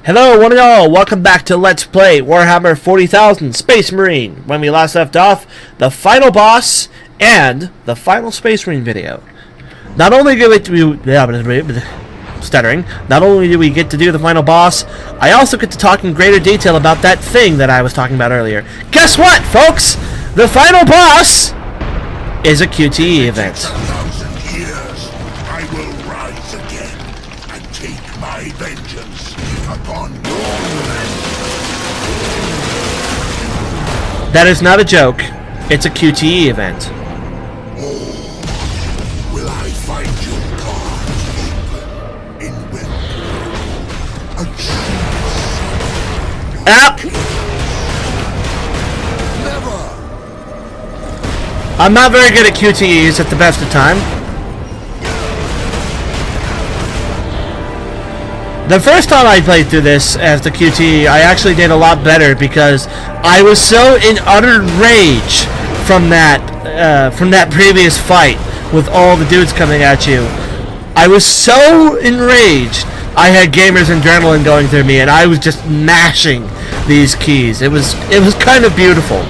Hello, one and all. Welcome back to Let's Play Warhammer 40,000 Space Marine. When we last left off, the final boss and the final Space Marine video. Not only do we stuttering. Not only do we get to do the final boss, I also get to talk in greater detail about that thing that I was talking about earlier. Guess what, folks? The final boss is a QTE event. 1,000 years, I will rise again and take my vengeance upon your land. That is not a joke. It's a QTE event. Will I find your cards open in welcome? A chance. Ah! Never. I'm not very good at QTEs at the best of time. The first time I played through this as the QTE, I actually did a lot better because I was so in utter rage from that previous fight with all the dudes coming at you. I was so enraged. I had gamer's adrenaline going through me, and I was just mashing these keys. It was kind of beautiful.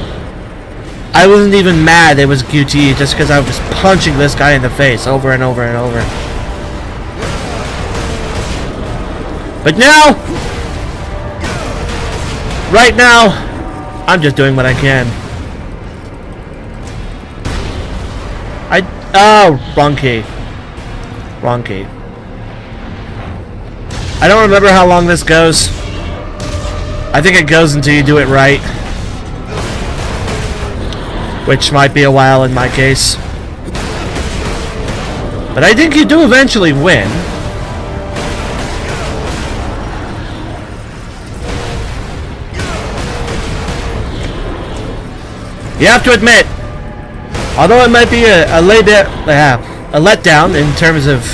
I wasn't even mad it was QTE just because I was just punching this guy in the face over and over and over. But now, right now, I'm just doing what I can. Wrong key. Wrong key. I don't remember how long this goes. I think it goes until you do it right. Which might be a while in my case. But I think you do eventually win. You have to admit, although it might be a letdown in terms of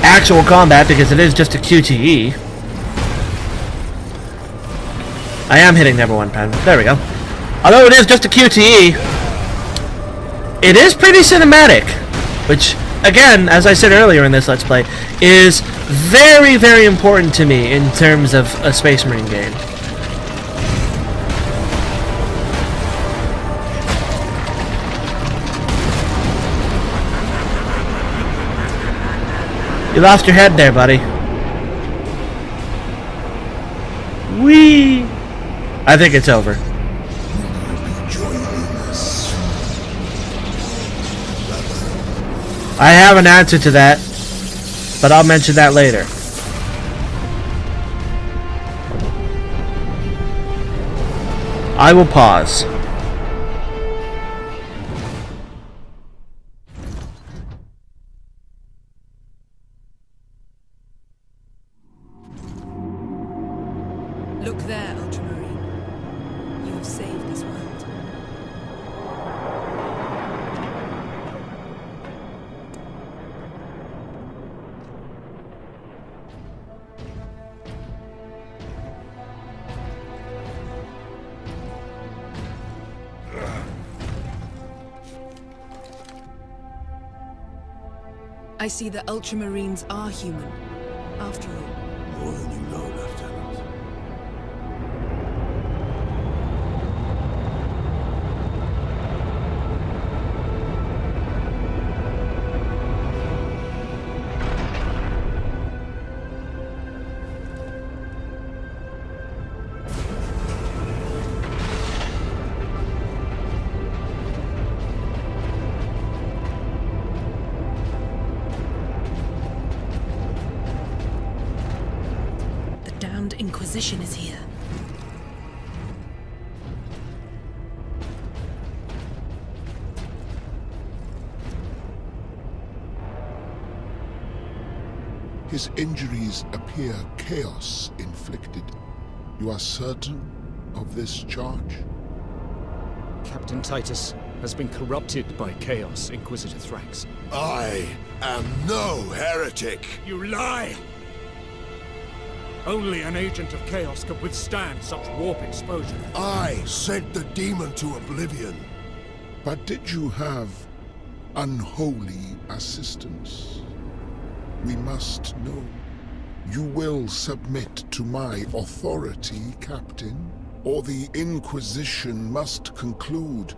actual combat because it is just a QTE. I am hitting number one pen. There we go. Although it is just a QTE, it is pretty cinematic, which, again, as I said earlier in this Let's Play, is very, very important to me in terms of a Space Marine game. You lost your head there, buddy. Whee! I think it's over. I have an answer to that, but I'll mention that later. I will pause. Look there, Ultramarine. You have saved this world. I see the Ultramarines are human, after all. More than you know, Lieutenant. Inquisition is here. His injuries appear chaos inflicted. You are certain of this charge? Captain Titus has been corrupted by Chaos, Inquisitor Thrax. I am no heretic. You lie! Only an agent of Chaos could withstand such warp exposure. I sent the demon to oblivion. But did you have unholy assistance? We must know. You will submit to my authority, Captain, or the Inquisition must conclude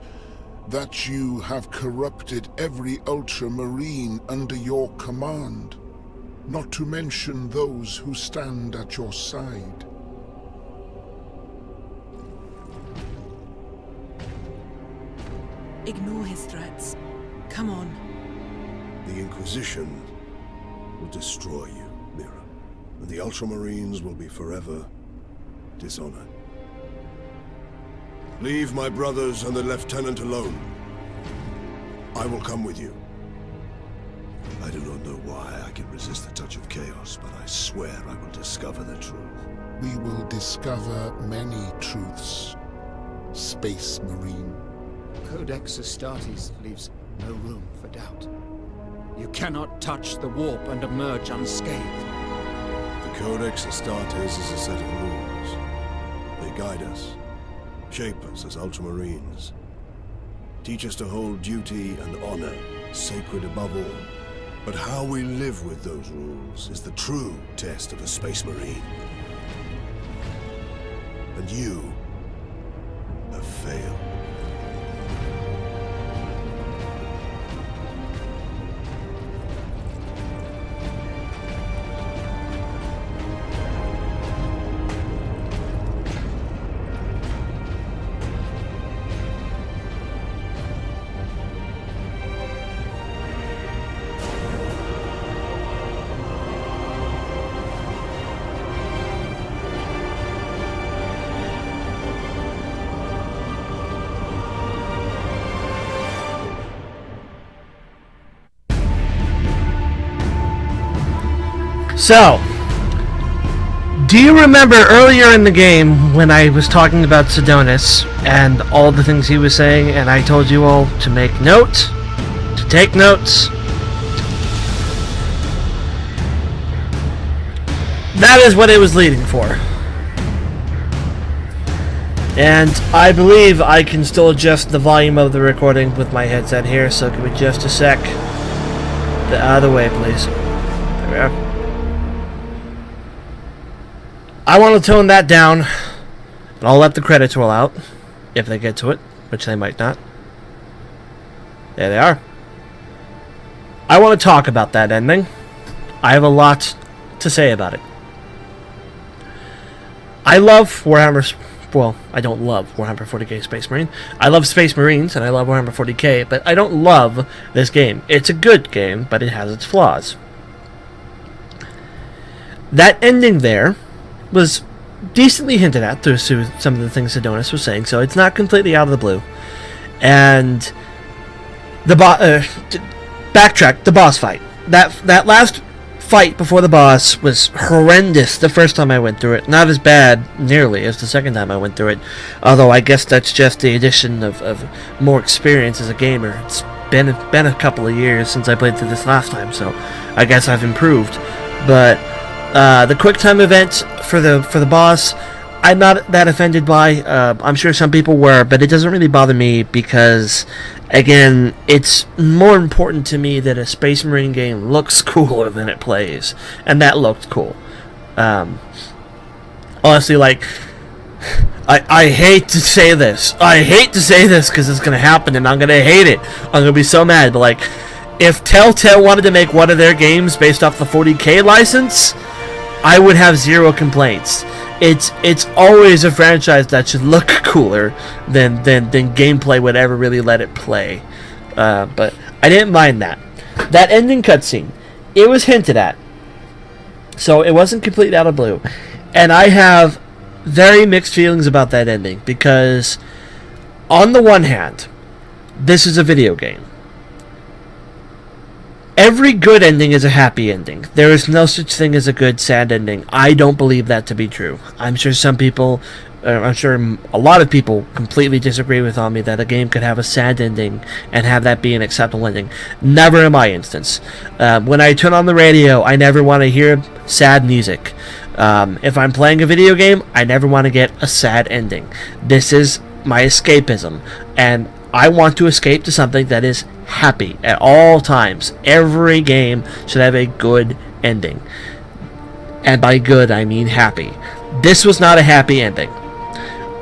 that you have corrupted every Ultramarine under your command, not to mention those who stand at your side. Ignore his threats. Come on. The Inquisition will destroy you, Mira, and the Ultramarines will be forever dishonored. Leave my brothers and the Lieutenant alone. I will come with you. I do not know why I can resist the touch of chaos, but I swear I will discover the truth. We will discover many truths, Space Marine. Codex Astartes leaves no room for doubt. You cannot touch the warp and emerge unscathed. The Codex Astartes is a set of rules. They guide us, shape us as Ultramarines, teach us to hold duty and honor sacred above all. But how we live with those rules is the true test of a Space Marine. And you have failed. So, do you remember earlier in the game when I was talking about Sidonis and all the things he was saying, and I told you all to make note, to take notes? That is what it was leading for. And I believe I can still adjust the volume of the recording with my headset here, so give me just a sec. Out of the way, please. There we are. I want to tone that down, and I'll let the credits roll out, if they get to it, which they might not. There they are. I want to talk about that ending. I have a lot to say about it. I love Warhammer... Well, I don't love Warhammer 40k Space Marine. I love Space Marines, and I love Warhammer 40k, but I don't love this game. It's a good game, but it has its flaws. That ending there was decently hinted at through some of the things Sidonis was saying, so it's not completely out of the blue. And the backtrack, the boss fight. That last fight before the boss was horrendous the first time I went through it. Not as bad, nearly, as the second time I went through it. Although I guess that's just the addition of more experience as a gamer. It's been a couple of years since I played through this last time, so I guess I've improved. But the quick time event for the boss, I'm not that offended by. I'm sure some people were, but it doesn't really bother me because, again, it's more important to me that a Space Marine game looks cooler than it plays, and that looked cool. Honestly, like, I hate to say this. I hate to say this because it's gonna happen, and I'm gonna hate it. I'm gonna be so mad. But like, if Telltale wanted to make one of their games based off the 40k license, I would have zero complaints. It's always a franchise that should look cooler than gameplay would ever really let it play. But I didn't mind that. That ending cutscene, it was hinted at, so it wasn't completely out of blue. And I have very mixed feelings about that ending because, on the one hand, this is a video game. Every good ending is a happy ending. There is no such thing as a good sad ending. I don't believe that to be true. I'm sure some people, I'm sure a lot of people completely disagree with me that a game could have a sad ending and have that be an acceptable ending. Never in my instance. When I turn on the radio, I never want to hear sad music. If I'm playing a video game, I never want to get a sad ending. This is my escapism, and I want to escape to something that is happy at all times. Every game should have a good ending. And by good, I mean happy. This was not a happy ending.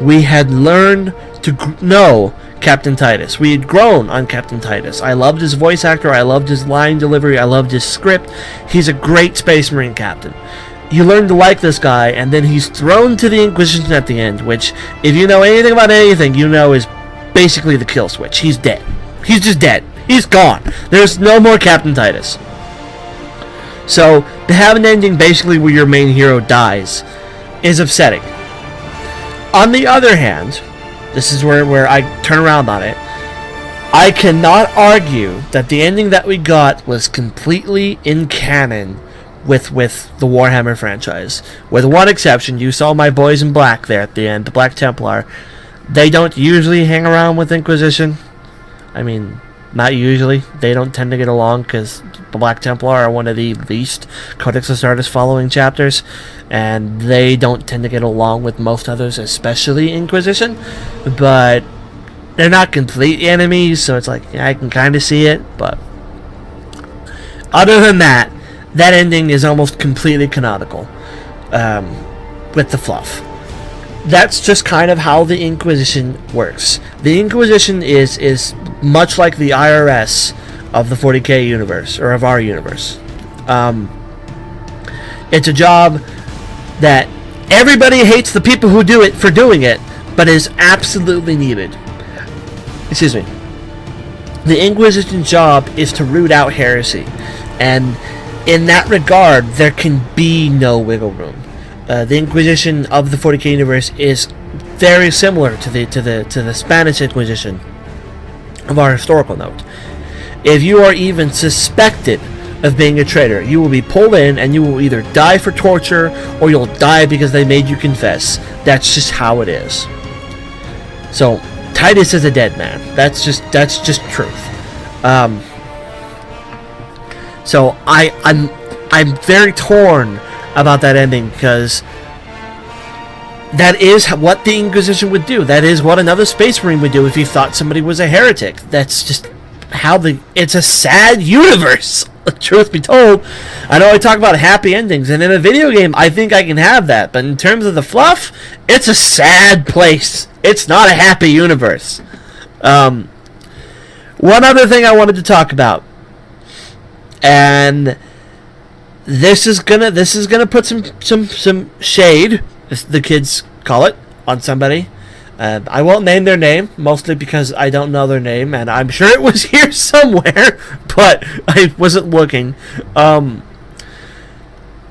We had learned to know Captain Titus. We had grown on Captain Titus. I loved his voice actor. I loved his line delivery. I loved his script. He's a great Space Marine captain. You learn to like this guy, and then he's thrown to the Inquisition at the end, which, if you know anything about anything, you know is basically the kill switch. He's dead. He's just dead. He's gone. There's no more Captain Titus. So, to have an ending basically where your main hero dies is upsetting. On the other hand, this is where I turn around on it. I cannot argue that the ending that we got was completely in canon with the Warhammer franchise. With one exception, you saw my boys in black there at the end, the Black Templar. They don't usually hang around with Inquisition. I mean, not usually. They don't tend to get along because the Black Templar are one of the least Codex Astartes following chapters, and they don't tend to get along with most others, especially Inquisition. But they're not complete enemies, so it's like, yeah, I can kind of see it. But other than that, that ending is almost completely canonical with the fluff. That's just kind of how the Inquisition works. The Inquisition is much like the IRS of the 40k universe, or of our universe. It's a job that everybody hates the people who do it for doing it, but is absolutely needed. Excuse me. The Inquisition's job is to root out heresy, and in that regard, there can be no wiggle room. The Inquisition of the 40k universe is very similar to the Spanish Inquisition of our historical note. If you are even suspected of being a traitor, you will be pulled in and you will either die for torture or you'll die because they made you confess. That's just how it is. So Titus is a dead man. That's just truth. So I'm very torn about that ending, because that is what the Inquisition would do. That is what another Space Marine would do if he thought somebody was a heretic. That's just how it's a sad universe, truth be told. I know I talk about happy endings, and in a video game I think I can have that, but in terms of the fluff, it's a sad place. It's not a happy universe. One other thing I wanted to talk about, and this is gonna put some shade, as the kids call it, on somebody. I won't name their name, mostly because I don't know their name, and I'm sure it was here somewhere, but I wasn't looking.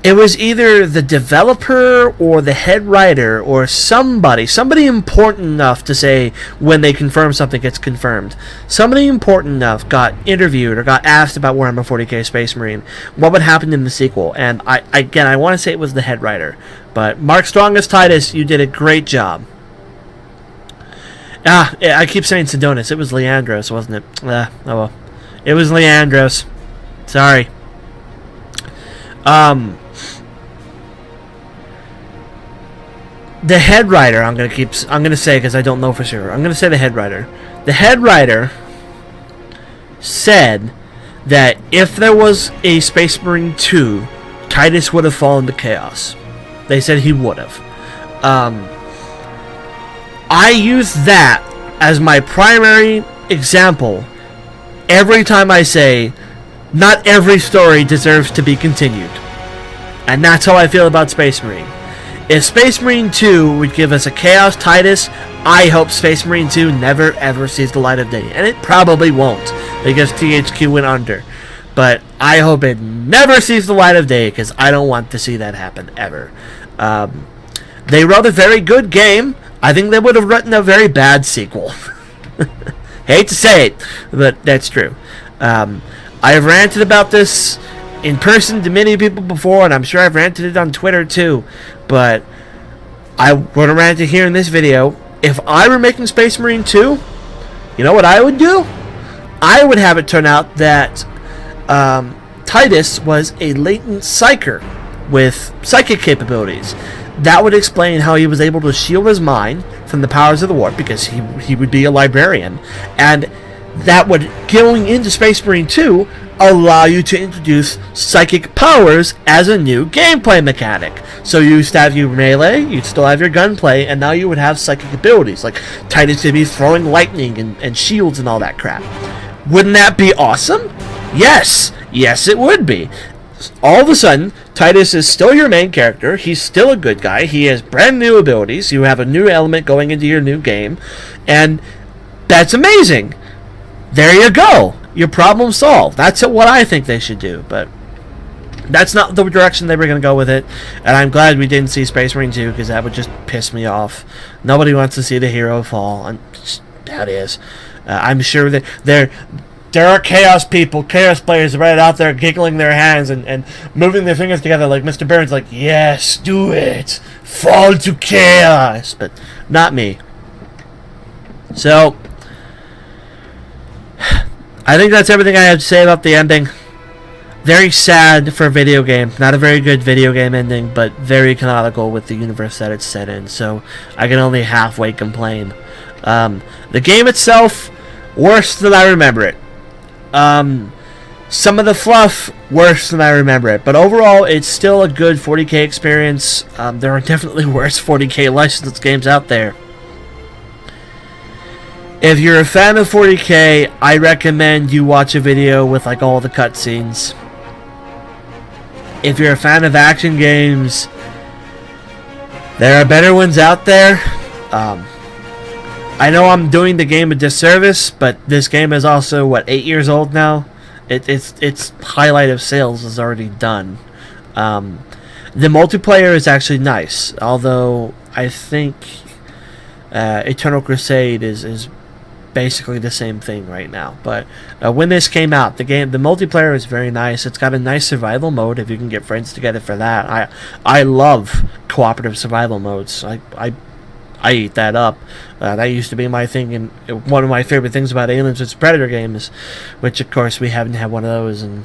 It was either the developer or the head writer or somebody important enough to say when they confirm something, it's confirmed. Somebody important enough got interviewed or got asked about Warhammer 40k Space Marine, what would happen in the sequel, and I want to say it was the head writer, but Mark Strong as Titus, you did a great job. I keep saying Sidonis. It was Leandros, wasn't it? Oh well. It was Leandros. Sorry. The head writer, I'm gonna say, because I don't know for sure. I'm gonna say the head writer. The head writer said that if there was a Space Marine 2, Titus would have fallen to chaos. They said he would have. I use that as my primary example every time I say not every story deserves to be continued. And that's how I feel about Space Marine. If Space Marine 2 would give us a Chaos Titus, I hope Space Marine 2 never ever sees the light of day. And it probably won't, because THQ went under. But I hope it never sees the light of day, because I don't want to see that happen ever. They wrote a very good game. I think they would have written a very bad sequel. Hate to say it, but that's true. I have ranted about this in person to many people before, and I'm sure I've ranted it on Twitter too, but I want to rant it here in this video. If I were making Space Marine 2, you know what I would do? I would have it turn out that Titus was a latent psyker with psychic capabilities. That would explain how he was able to shield his mind from the powers of the warp, because he would be a librarian. And that would, going into Space Marine 2, allow you to introduce psychic powers as a new gameplay mechanic. So you used to have your melee, you'd still have your gunplay, and now you would have psychic abilities, like Titus could be throwing lightning and shields and all that crap. Wouldn't that be awesome? Yes! Yes, it would be. All of a sudden, Titus is still your main character. He's still a good guy. He has brand new abilities. You have a new element going into your new game. And that's amazing. There you go. Your problem solved. That's what I think they should do. But that's not the direction they were going to go with it. And I'm glad we didn't see Space Marine 2, because that would just piss me off. Nobody wants to see the hero fall. And that is. I'm sure that there are chaos people, chaos players right out there giggling their hands and moving their fingers together like Mr. Burns, like, yes, do it, fall to chaos, but not me. So, I think that's everything I have to say about the ending. Very sad for a video game, not a very good video game ending, but very canonical with the universe that it's set in, so I can only halfway complain. The game itself, worse than I remember it. Some of the fluff, worse than I remember it. But overall, it's still a good 40k experience. There are definitely worse 40k licensed games out there. If you're a fan of 40k, I recommend you watch a video with like all the cutscenes. If you're a fan of action games, there are better ones out there. I know I'm doing the game a disservice, but this game is also, what, 8 years old now? Its highlight of sales is already done. The multiplayer is actually nice, although I think Eternal Crusade is basically the same thing right now. But when this came out, the multiplayer is very nice. It's got a nice survival mode if you can get friends together for that. I love cooperative survival modes. I eat that up. That used to be my thing, and one of my favorite things about Aliens vs. Predator games, which of course we haven't had one of those in,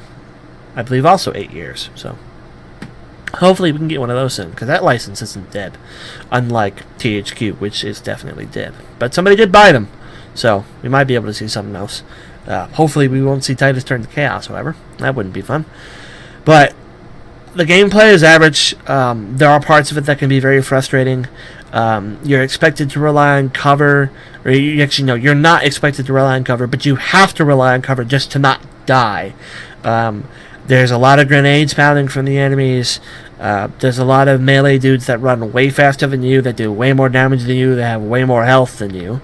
I believe, also 8 years. So hopefully we can get one of those soon, because that license isn't dead, unlike THQ, which is definitely dead. But somebody did buy them, so we might be able to see something else. Hopefully we won't see Titus turn to chaos, however. That wouldn't be fun. But the gameplay is average. There are parts of it that can be very frustrating. You're expected to rely on cover, or you're not expected to rely on cover, but you have to rely on cover just to not die. There's a lot of grenades pounding from the enemies. There's a lot of melee dudes that run way faster than you, that do way more damage than you, that have way more health than you.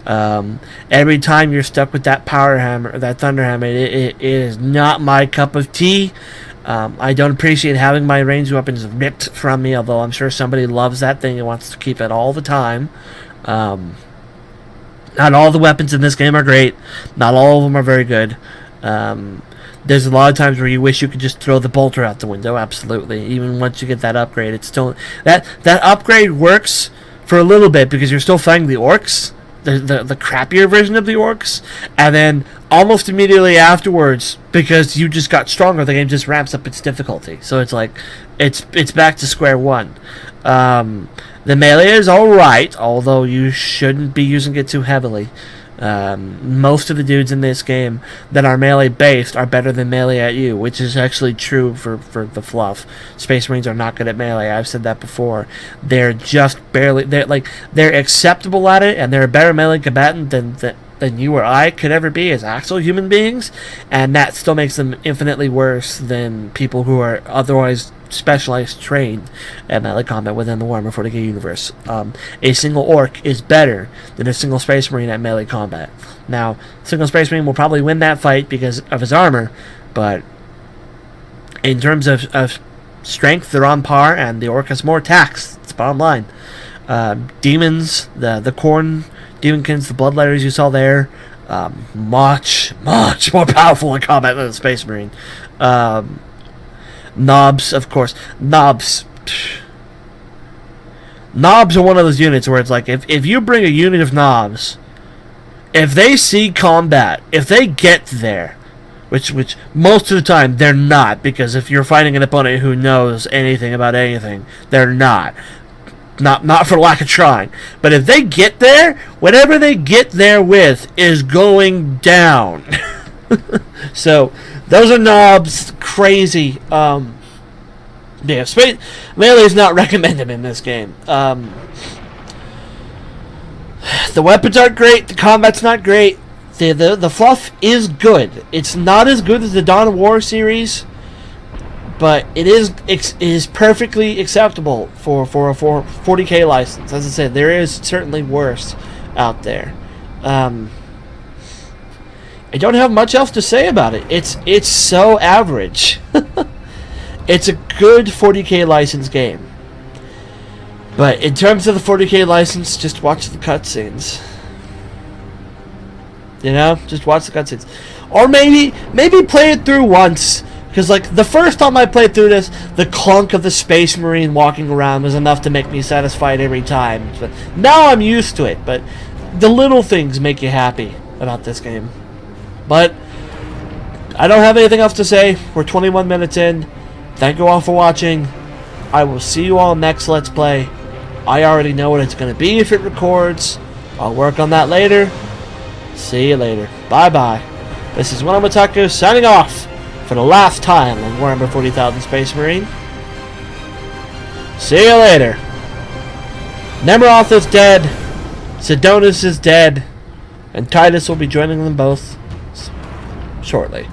Every time you're stuck with that power hammer, that thunder hammer, it is not my cup of tea. I don't appreciate having my ranged weapons ripped from me, although I'm sure somebody loves that thing and wants to keep it all the time. Not all the weapons in this game are great. Not all of them are very good. There's a lot of times where you wish you could just throw the bolter out the window, absolutely. Even once you get that upgrade, it's still... That upgrade works for a little bit because you're still fighting the Orkz, the crappier version of the Orkz, and then almost immediately afterwards, because you just got stronger, the game just ramps up its difficulty. So it's like, it's back to square one. The melee is alright, although you shouldn't be using it too heavily. Most of the dudes in this game that are melee based are better than melee at you, which is actually true for the fluff. Space Marines are not good at melee. I've said that before. They're just barely, they're acceptable at it, and they're a better melee combatant than you or I could ever be as actual human beings, and that still makes them infinitely worse than people who are otherwise specialized trained at melee combat within the Warhammer 40k universe. A single orc is better than a single Space Marine at melee combat. Now, single Space Marine will probably win that fight because of his armor, but in terms of strength, they're on par, and the orc has more attacks. It's bottom line. Demons, the Khorne Demonkins, the Bloodletters you saw there, much more powerful in combat than the Space Marine. Knobs, of course. Knobs are one of those units where it's like, if you bring a unit of knobs, if they see combat, if they get there, which most of the time they're not, because if you're fighting an opponent who knows anything about anything, they're not for lack of trying. But if they get there, whatever they get there with is going down. So Those are knobs. Crazy. Yeah, Melee's not recommended in this game. The weapons aren't great. The combat's not great. The fluff is good. It's not as good as the Dawn of War series, but it is perfectly acceptable for a 40K license. As I said, there is certainly worse out there. I don't have much else to say about it. It's so average. It's a good 40K license game. But in terms of the 40K license, just watch the cutscenes. You know? Just watch the cutscenes. Or maybe play it through once. Because, like, the first time I played through this, the clunk of the Space Marine walking around was enough to make me satisfied every time. But now I'm used to it. But the little things make you happy about this game. But I don't have anything else to say. We're 21 minutes in. Thank you all for watching. I will see you all next Let's Play. I already know what it's going to be if it records. I'll work on that later. See you later. Bye-bye. This is WellArmedWithTacos signing off for the last time on Warhammer 40,000 Space Marine. See you later. Nemeroth is dead. Sidonus is dead. And Titus will be joining them both shortly.